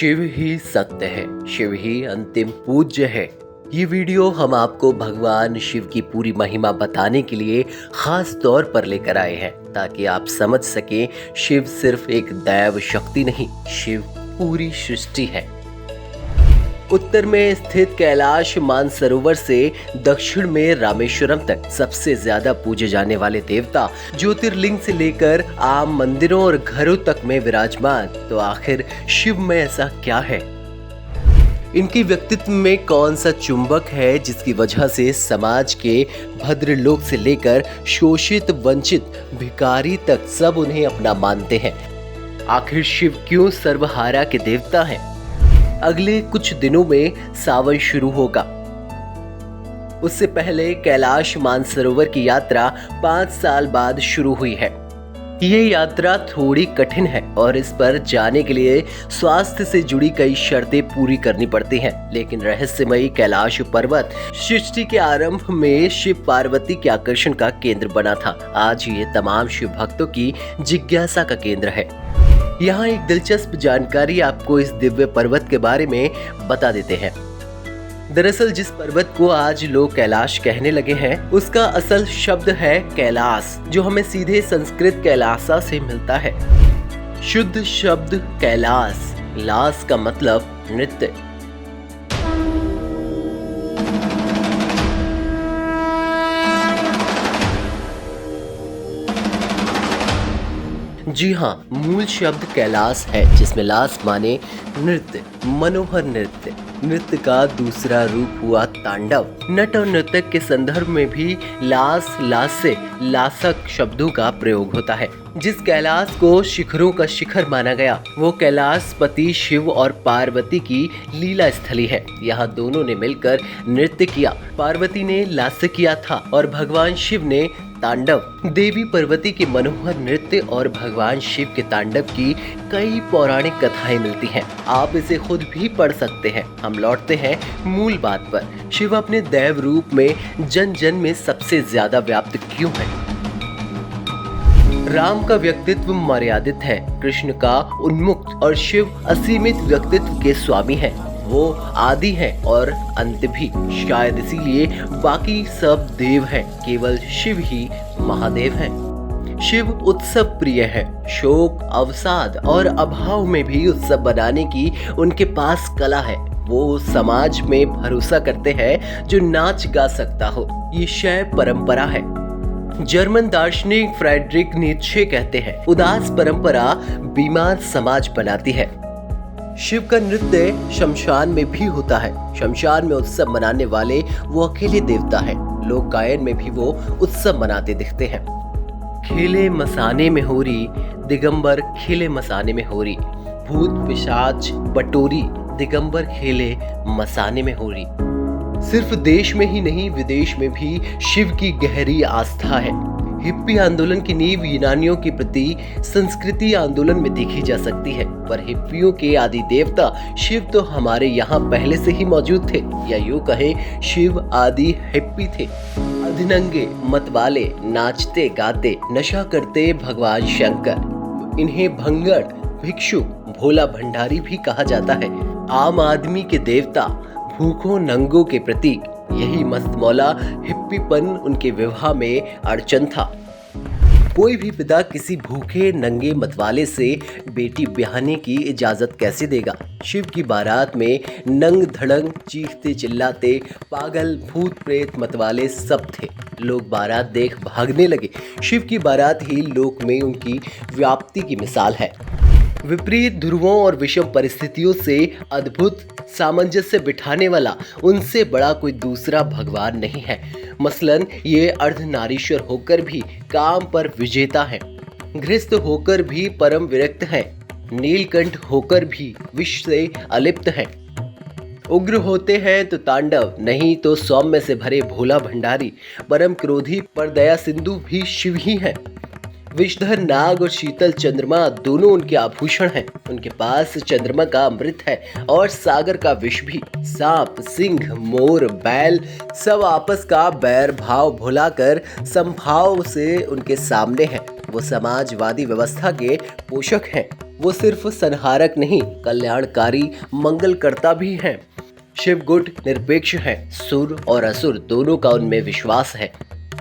शिव ही सत्य है, शिव ही अंतिम पूज्य है। ये वीडियो हम आपको भगवान शिव की पूरी महिमा बताने के लिए खास तौर पर लेकर आए हैं, ताकि आप समझ सकें शिव सिर्फ एक दैव शक्ति नहीं, शिव पूरी सृष्टि है। उत्तर में स्थित कैलाश मानसरोवर से दक्षिण में रामेश्वरम तक सबसे ज्यादा पूजे जाने वाले देवता, ज्योतिर्लिंग से लेकर आम मंदिरों और घरों तक में विराजमान। तो आखिर शिव में ऐसा क्या है? इनके व्यक्तित्व में कौन सा चुंबक है जिसकी वजह से समाज के भद्र लोग से लेकर शोषित वंचित भिखारी तक सब उन्हें अपना मानते हैं? आखिर शिव क्यों सर्वहारा के देवता हैं? अगले कुछ दिनों में सावन शुरू होगा। उससे पहले कैलाश मानसरोवर की यात्रा 5 साल बाद शुरू हुई है। ये यात्रा थोड़ी कठिन है और इस पर जाने के लिए स्वास्थ्य से जुड़ी कई शर्तें पूरी करनी पड़ती हैं। लेकिन रहस्यमयी कैलाश पर्वत सृष्टि के आरंभ में शिव पार्वती के आकर्षण का केंद्र बना था। आज ये तमाम शिव भक्तों की जिज्ञासा का केंद्र है। यहाँ एक दिलचस्प जानकारी आपको इस दिव्य पर्वत के बारे में बता देते हैं। दरअसल जिस पर्वत को आज लोग कैलाश कहने लगे हैं, उसका असल शब्द है कैलास, जो हमें सीधे संस्कृत कैलासा से मिलता है। शुद्ध शब्द कैलास, लास का मतलब नृत्य। जी हाँ, मूल शब्द कैलास है, जिसमें लास माने नृत्य, मनोहर नृत्य। नृत्य का दूसरा रूप हुआ तांडव। नट और नृत्यक के संदर्भ में भी लास, लास्य, लासक शब्दों का प्रयोग होता है। जिस कैलाश को शिखरों का शिखर माना गया, वो कैलाश पति शिव और पार्वती की लीला स्थली है। यहाँ दोनों ने मिलकर नृत्य किया। पार्वती ने लास्य किया था और भगवान शिव ने तांडव। देवी पार्वती के मनोहर नृत्य और भगवान शिव के तांडव की कई पौराणिक कथाएं मिलती हैं। आप इसे खुद भी पढ़ सकते हैं। हम लौटते हैं मूल बात पर। शिव अपने दैव रूप में जन जन में सबसे ज्यादा व्याप्त क्यों है? राम का व्यक्तित्व मर्यादित है, कृष्ण का उन्मुक्त और शिव असीमित व्यक्तित्व के स्वामी हैं। वो आदि हैं और अंत भी। शायद इसीलिए बाकी सब देव हैं, केवल शिव ही महादेव हैं। शिव उत्सव प्रिय है। शोक, अवसाद और अभाव में भी उत्सव बनाने की उनके पास कला है। वो समाज में भरोसा करते हैं जो नाच गा सकता हो। ये शैव परंपरा है। जर्मन दार्शनिक फ्रेडरिक नीत्शे कहते हैं, उदास परंपरा बीमार समाज बनाती है। शिव का नृत्य शमशान में भी होता है। शमशान में उत्सव मनाने वाले वो अकेले देवता हैं। लोक गायन में भी वो उत्सव मनाते दिखते हैं। खेले मसाने में होरी, दिगंबर खेले मसाने में होरी। भूत पिशाच बटोरी, दिगंबर खेले मसाने में होरी। सिर्फ देश में ही नहीं, विदेश में भी शिव की गहरी आस्था है। हिप्पी आंदोलन की नींव यूनानियों के प्रति संस्कृति आंदोलन में देखी जा सकती है, पर हिप्पियों के आदि देवता शिव तो हमारे यहाँ पहले से ही मौजूद थे, या यूं कहें शिव आदि हिप्पी थे। अधनंगे, मतवाले, नाचते गाते नशा करते भगवान शंकर। इन्हें भंगड़, भिक्षु, भोला भंडारी भी कहा जाता है। आम आदमी के देवता, भूखों नंगों के प्रतीक। यही मस्त मौला हिप्पीपन उनके विवाह में अड़चन था। कोई भी पिता किसी भूखे नंगे मतवाले से बेटी ब्याहने की इजाजत कैसे देगा? शिव की बारात में नंग धड़ंग, चीखते चिल्लाते पागल, भूत प्रेत मतवाले सब थे। लोग बारात देख भागने लगे। शिव की बारात ही लोक में उनकी व्याप्ति की मिसाल है। विपरीत ध्रुवों और विषम परिस्थितियों से अद्भुत सामंजस्य बिठाने वाला उनसे बड़ा कोई दूसरा भगवान नहीं है। मसलन ये अर्धनारीश्वर होकर भी काम पर विजेता हैं, गृहस्थ होकर भी परम विरक्त हैं, नीलकंठ होकर भी विष से अलिप्त हैं। उग्र होते हैं तो तांडव, नहीं तो सौम्य से भरे भोला भंडारी। परम क्रोधी पर दया सिंधु भी शिव ही हैं। विषधर नाग और शीतल चंद्रमा दोनों उनके आभूषण हैं। उनके पास चंद्रमा का अमृत है और सागर का विष भी। सांप, सिंह, मोर, बैल सब आपस का बैर भाव भुलाकर समभाव से उनके सामने हैं। वो समाजवादी व्यवस्था के पोषक हैं। वो सिर्फ संहारक नहीं, कल्याणकारी मंगलकर्ता भी हैं। शिव गुट निरपेक्ष हैं, सुर और असुर दोनों का उनमें विश्वास है।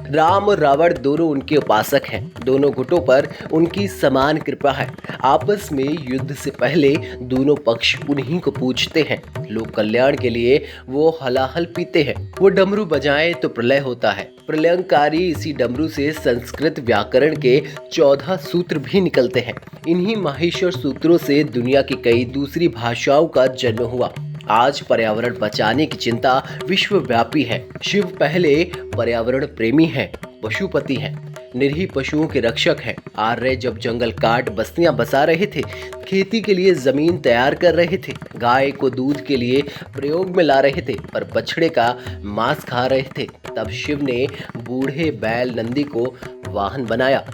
राम और रावण दोनों उनके उपासक हैं, दोनों गुटों पर उनकी समान कृपा है। आपस में युद्ध से पहले दोनों पक्ष उन्हीं को पूजते हैं। लोक कल्याण के लिए वो हलाहल पीते हैं। वो डमरू बजाएं तो प्रलय होता है। प्रलयंकारी इसी डमरू से संस्कृत व्याकरण के 14 सूत्र भी निकलते हैं। इन्हीं माहेश्वर सूत्रों से दुनिया की कई दूसरी भाषाओं का जन्म हुआ। आज पर्यावरण बचाने की चिंता विश्वव्यापी है। शिव पहले पर्यावरण प्रेमी हैं, पशुपति हैं, निरीह पशुओं के रक्षक हैं। आर्य जब जंगल काट बस्तियां बसा रहे थे, खेती के लिए जमीन तैयार कर रहे थे, गाय को दूध के लिए प्रयोग में ला रहे थे और बछड़े का मांस खा रहे थे, तब शिव ने बूढ़े बैल नंदी को वाहन बनाया,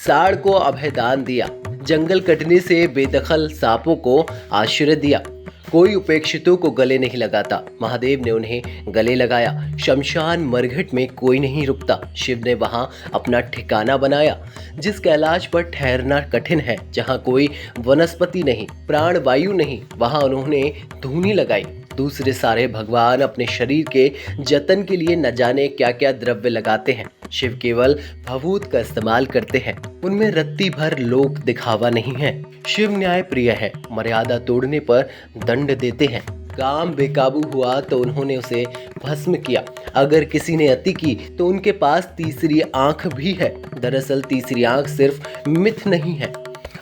सांड को अभयदान दिया, जंगल कटने से बेदखल सांपों को आश्रय दिया। कोई उपेक्षितों को गले नहीं लगाता, महादेव ने उन्हें गले लगाया। शमशान मरघट में कोई नहीं रुकता, शिव ने वहां अपना ठिकाना बनाया। जिस कैलाश पर ठहरना कठिन है, जहां कोई वनस्पति नहीं, प्राण वायु नहीं, वहां उन्होंने धूनी लगाई। दूसरे सारे भगवान अपने शरीर के जतन के लिए न जाने क्या क्या द्रव्य लगाते हैं। शिव केवल भभूत का इस्तेमाल करते हैं, उनमें रत्ती भर लोक दिखावा नहीं है। शिव न्याय प्रिय है, मर्यादा तोड़ने पर दंड देते हैं। काम बेकाबू हुआ तो उन्होंने उसे भस्म किया। अगर किसी ने अति की तो उनके पास तीसरी आंख भी है। दरअसल तीसरी आंख सिर्फ मिथ नहीं है,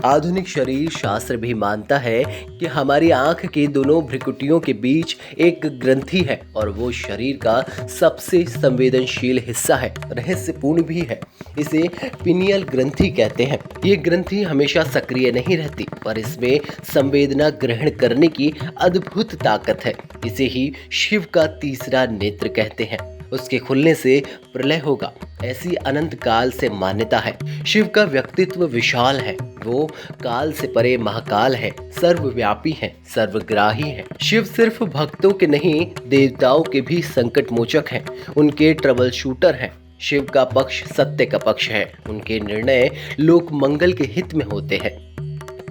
आधुनिक शरीर शास्त्र भी मानता है कि हमारी आंख के दोनों भ्रुकुटियों के बीच एक ग्रंथि है और वो शरीर का सबसे संवेदनशील हिस्सा है, रहस्यपूर्ण भी है। इसे पिनियल ग्रंथि कहते हैं। ये ग्रंथि हमेशा सक्रिय नहीं रहती, पर इसमें संवेदना ग्रहण करने की अद्भुत ताकत है। इसे ही शिव का तीसरा नेत्र कहते हैं। उसके खुलने से प्रलय होगा, ऐसी अनंत काल से मान्यता है। शिव का व्यक्तित्व विशाल है, वो काल से परे महाकाल है, सर्वव्यापी है, सर्वग्राही है। शिव सिर्फ भक्तों के नहीं, देवताओं के भी संकट मोचक हैं, उनके ट्रबल शूटर हैं। शिव का पक्ष सत्य का पक्ष है, उनके निर्णय लोक मंगल के हित में होते हैं।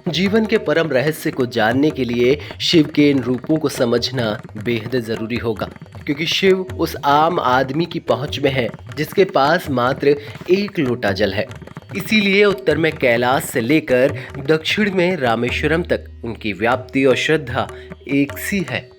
जीवन के परम रहस्य को जानने के लिए शिव के इन रूपों को समझना बेहद जरूरी होगा, क्योंकि शिव उस आम आदमी की पहुंच में है जिसके पास मात्र एक लोटा जल है। इसीलिए उत्तर में कैलाश से लेकर दक्षिण में रामेश्वरम तक उनकी व्याप्ति और श्रद्धा एक सी है।